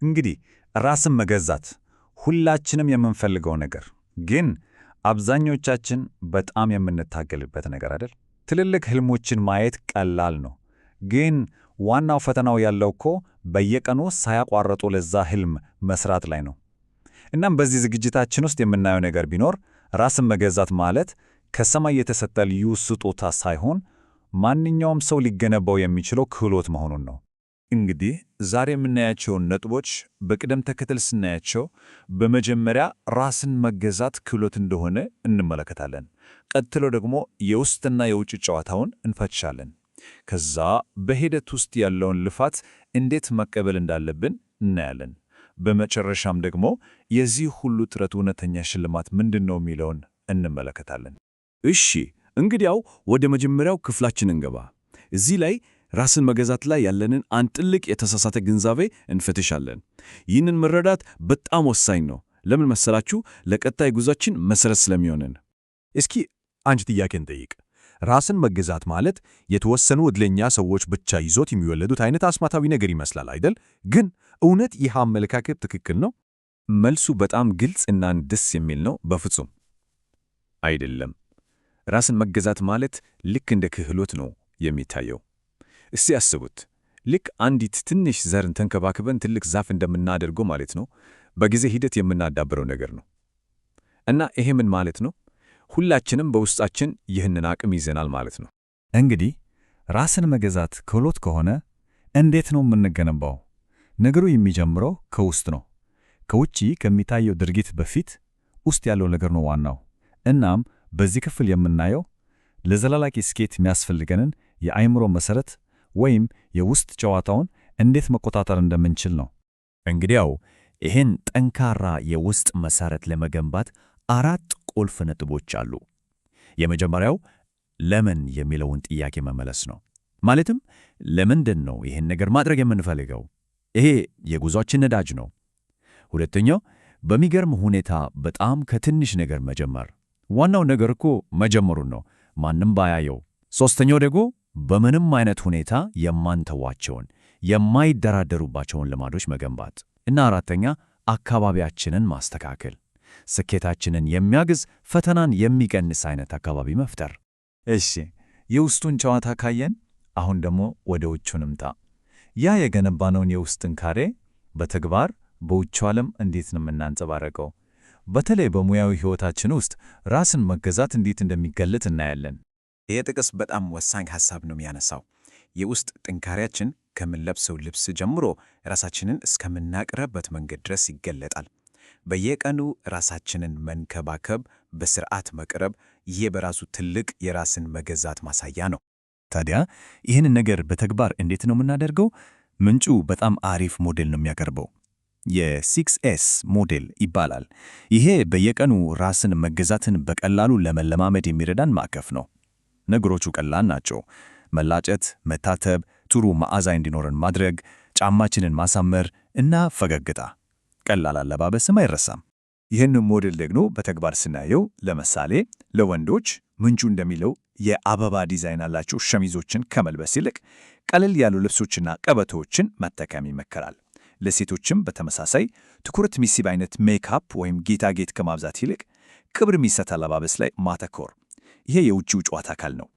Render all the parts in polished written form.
እንግዲህ ራስን መገዛት ሁላችንም የምንፈልገው ነገር ግን አብዛኞቻችን በጣም የምንታገልበት ነገር አይደል? ትልልቅ ህልሞችን ማየት ቀላል ነው፣ ግን ዋናው ፈተናው ያለው እኮ በየቀኑ ሳያቋርጡ ለዛ ህልም መስራት ላይ ነው። እናም በዚህ ዝግጅታችን ውስጥ የምናየው ነገር ቢኖር ራስን መገዛት ማለት ከሰማይ የተሰጠ ልዩ ስጦታ ሳይሆን ማንኛውም ሰው ሊገነባው የሚችለው ክህሎት መሆኑን ነው። እንግዲህ ዛሬ የምናያቸውን ነጥቦች በቅደም ተከተል ስናያቸው በመጀመሪያ ራስን መገዛት ክህሎት እንደሆነ እንመለከታለን። ቀጥሎ ደግሞ የውስጥና የውጭ ጨዋታውን እንፈትሻለን። ከዛ በሂደት ውስጥ ያለውን ልፋት እንዴት መቀበል እንዳለብን እናያለን። በመጨረሻም ደግሞ የዚህ ሁሉ ጥረት እውነተኛ ሽልማት ምንድን ነው የሚለውን እንመለከታለን። እሺ፣ እንግዲያው ወደ መጀመሪያው ክፍላችን እንገባ። እዚህ ላይ ራስን መገዛት ላይ ያለንን አንድ ጥልቅ የተሳሳተ ግንዛቤ እንፈትሻለን። ይህንን መረዳት በጣም ወሳኝ ነው። ለምን መሰላችሁ? ለቀጣይ ጉዟችን መሰረት ስለሚሆንን። እስኪ አንድ ጥያቄ እንጠይቅ። ራስን መገዛት ማለት የተወሰኑ ዕድለኛ ሰዎች ብቻ ይዞት የሚወለዱት አይነት አስማታዊ ነገር ይመስላል አይደል? ግን እውነት ይህ አመለካከት ትክክል ነው? መልሱ በጣም ግልጽ እና ደስ የሚል ነው። በፍጹም አይደለም። ራስን መገዛት ማለት ልክ እንደ ክህሎት ነው የሚታየው። እስቲ አስቡት። ልክ አንዲት ትንሽ ዘርን ተንከባክበን ትልቅ ዛፍ እንደምናደርገው ማለት ነው። በጊዜ ሂደት የምናዳብረው ነገር ነው። እና ይሄ ምን ማለት ነው? ሁላችንም በውስጣችን ይህንን አቅም ይዘናል ማለት ነው። እንግዲህ ራስን መገዛት ክህሎት ከሆነ እንዴት ነው የምንገነባው? ነገሩ የሚጀምረው ከውስጥ ነው። ከውጪ ከሚታየው ድርጊት በፊት ውስጥ ያለው ነገር ነው ዋናው። እናም በዚህ ክፍል የምናየው ለዘላቂ ስኬት የሚያስፈልገንን የአእምሮ መሰረት ወይም የውስጥ ጨዋታውን እንዴት መቆጣጠር እንደምንችል ነው። እንግዲያው ይህን ጠንካራ የውስጥ መሰረት ለመገንባት 4 ቁልፍ ነጥቦች አሉ። የመጀመሪያው ለምን የሚለውን ጥያቄ መመለስ ነው። ማለትም ለምንድን ነው ይህን ነገር ማድረግ የምንፈልገው? ይሄ የጉዟችን ነዳጅ ነው። ሁለተኛው በሚገርም ሁኔታ በጣም ከትንሽ ነገር መጀመር። ዋናው ነገር እኮ መጀመሩን ነው፣ ማንም ባያየው። ሦስተኛው ደግሞ በምንም አይነት ሁኔታ የማንተዋቸውን የማይደራደሩባቸውን ልማዶች መገንባት እና አራተኛ አካባቢያችንን ማስተካከል፣ ስኬታችንን የሚያግዝ ፈተናን የሚቀንስ አይነት አካባቢ መፍጠር። እሺ፣ የውስጡን ጨዋታ ካየን አሁን ደግሞ ወደ ውጩ እንምጣ። ያ የገነባነውን የውስጥ ጥንካሬ በተግባር በውጭው ዓለም እንዴት ነው የምናንጸባረቀው? በተለይ በሙያዊ ሕይወታችን ውስጥ ራስን መገዛት እንዴት እንደሚገለጥ እናያለን። ይህ ጥቅስ በጣም ወሳኝ ሐሳብ ነው የሚያነሳው። የውስጥ ጥንካሬያችን ከምንለብሰው ልብስ ጀምሮ ራሳችንን እስከምናቀርብበት መንገድ ድረስ ይገለጣል። በየቀኑ ራሳችንን መንከባከብ፣ በስርዓት መቅረብ፣ ይህ በራሱ ትልቅ የራስን መገዛት ማሳያ ነው። ታዲያ ይህን ነገር በተግባር እንዴት ነው የምናደርገው? ምንጩ በጣም አሪፍ ሞዴል ነው የሚያቀርበው። የ6S ሞዴል ይባላል። ይሄ በየቀኑ ራስን መገዛትን በቀላሉ ለመለማመድ የሚረዳን ማዕቀፍ ነው። ነገሮቹ ቀላል ናቸው። መላጨት፣ መታተብ፣ ጥሩ መዓዛ እንዲኖረን ማድረግ፣ ጫማችንን ማሳመር እና ፈገግታ። ቀላል አለባበስም አይረሳም። ይህን ሞዴል ደግሞ በተግባር ስናየው ለምሳሌ ለወንዶች ምንጩ እንደሚለው የአበባ ዲዛይን ያላቸው ሸሚዞችን ከመልበስ ይልቅ ቀለል ያሉ ልብሶችና ቀበቶዎችን መጠቀም ይመከራል። ለሴቶችም በተመሳሳይ ትኩረት የሚስብ አይነት ሜካፕ ወይም ጌጣጌጥ ከማብዛት ይልቅ ክብር የሚሰጥ አለባበስ ላይ ማተኮር። ይሄ የውጭው ጨዋታ አካል ነው።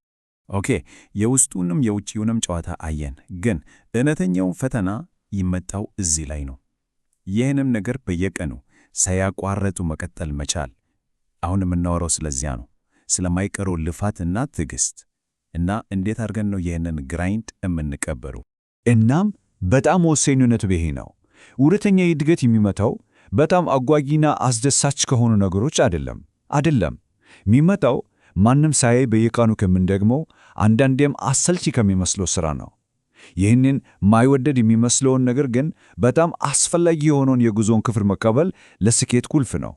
ኦኬ፣ የውስጡንም የውጭውንም ጨዋታ አየን። ግን እውነተኛው ፈተና ይመጣው እዚህ ላይ ነው። ይህንም ነገር በየቀኑ ሳያቋርጡ መቀጠል መቻል። አሁን የምናወራው ስለዚያ ነው፣ ስለማይቀረው ልፋትና ትዕግስት እና እንዴት አድርገን ነው ይህንን ግራይንድ የምንቀበለው። እናም በጣም ወሳኙነቱ ይሄ ነው። እውነተኛ እድገት የሚመጣው በጣም አጓጊና አስደሳች ከሆኑ ነገሮች አይደለም። የሚመጣው ማንም ሳያይ በየቀኑ ከምንደግመው አንዳንዴም አሰልቺ ከሚመስለው ሥራ ነው። ይህንን ማይወደድ የሚመስለውን ነገር ግን በጣም አስፈላጊ የሆነውን የጉዞን ክፍል መቀበል ለስኬት ቁልፍ ነው።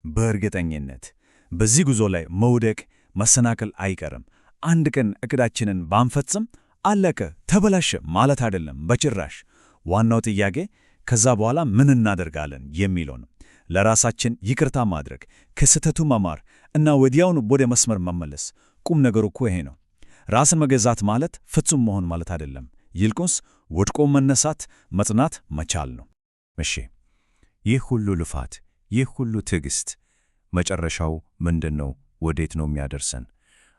በእርግጠኝነት በዚህ ጉዞ ላይ መውደቅ፣ መሰናከል አይቀርም። አንድ ቀን እቅዳችንን ባንፈጽም አለቀ፣ ተበላሸ ማለት አይደለም በጭራሽ። ዋናው ጥያቄ ከዛ በኋላ ምን እናደርጋለን የሚለው ነው። ለራሳችን ይቅርታ ማድረግ፣ ከስህተቱ መማር እና ወዲያውኑ ወደ መስመር መመለስ። ቁም ነገሩ እኮ ይሄ ነው። ራስን መገዛት ማለት ፍጹም መሆን ማለት አይደለም። ይልቁንስ ወድቆ መነሳት፣ መጽናት መቻል ነው። እሺ፣ ይህ ሁሉ ልፋት፣ ይህ ሁሉ ትዕግስት መጨረሻው ምንድን ነው? ወዴት ነው የሚያደርሰን?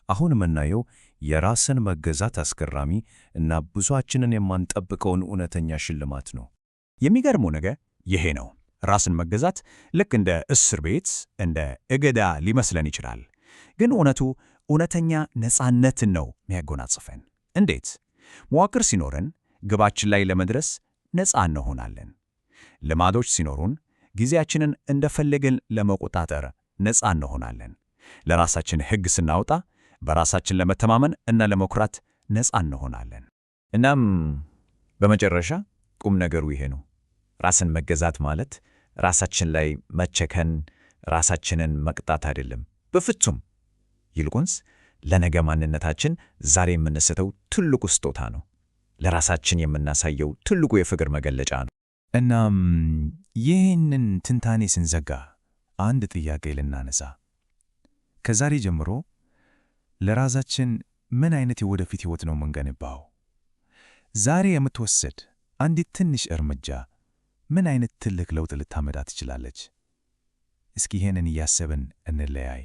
አሁን የምናየው የራስን መገዛት አስገራሚ እና ብዙዎቻችንን የማንጠብቀውን እውነተኛ ሽልማት ነው። የሚገርመው ነገር ይሄ ነው። ራስን መገዛት ልክ እንደ እስር ቤት፣ እንደ እገዳ ሊመስለን ይችላል። ግን እውነተኛ ነፃነትን ነው የሚያጎናጽፈን። እንዴት? መዋቅር ሲኖረን ግባችን ላይ ለመድረስ ነፃ እንሆናለን። ልማዶች ሲኖሩን ጊዜያችንን እንደፈለግን ለመቆጣጠር ነፃ እንሆናለን። ለራሳችን ሕግ ስናወጣ በራሳችን ለመተማመን እና ለመኩራት ነፃ እንሆናለን። እናም በመጨረሻ ቁም ነገሩ ይሄ ነው። ራስን መገዛት ማለት ራሳችን ላይ መቸከን፣ ራሳችንን መቅጣት አይደለም፣ በፍጹም። ይልቁንስ ለነገ ማንነታችን ዛሬ የምንሰጠው ትልቁ ስጦታ ነው። ለራሳችን የምናሳየው ትልቁ የፍቅር መገለጫ ነው። እናም ይህንን ትንታኔ ስንዘጋ አንድ ጥያቄ ልናነሳ፣ ከዛሬ ጀምሮ ለራሳችን ምን አይነት የወደፊት ሕይወት ነው የምንገነባው? ዛሬ የምትወሰድ አንዲት ትንሽ እርምጃ ምን አይነት ትልቅ ለውጥ ልታመጣ ትችላለች? እስኪ ይህንን እያሰብን እንለያይ።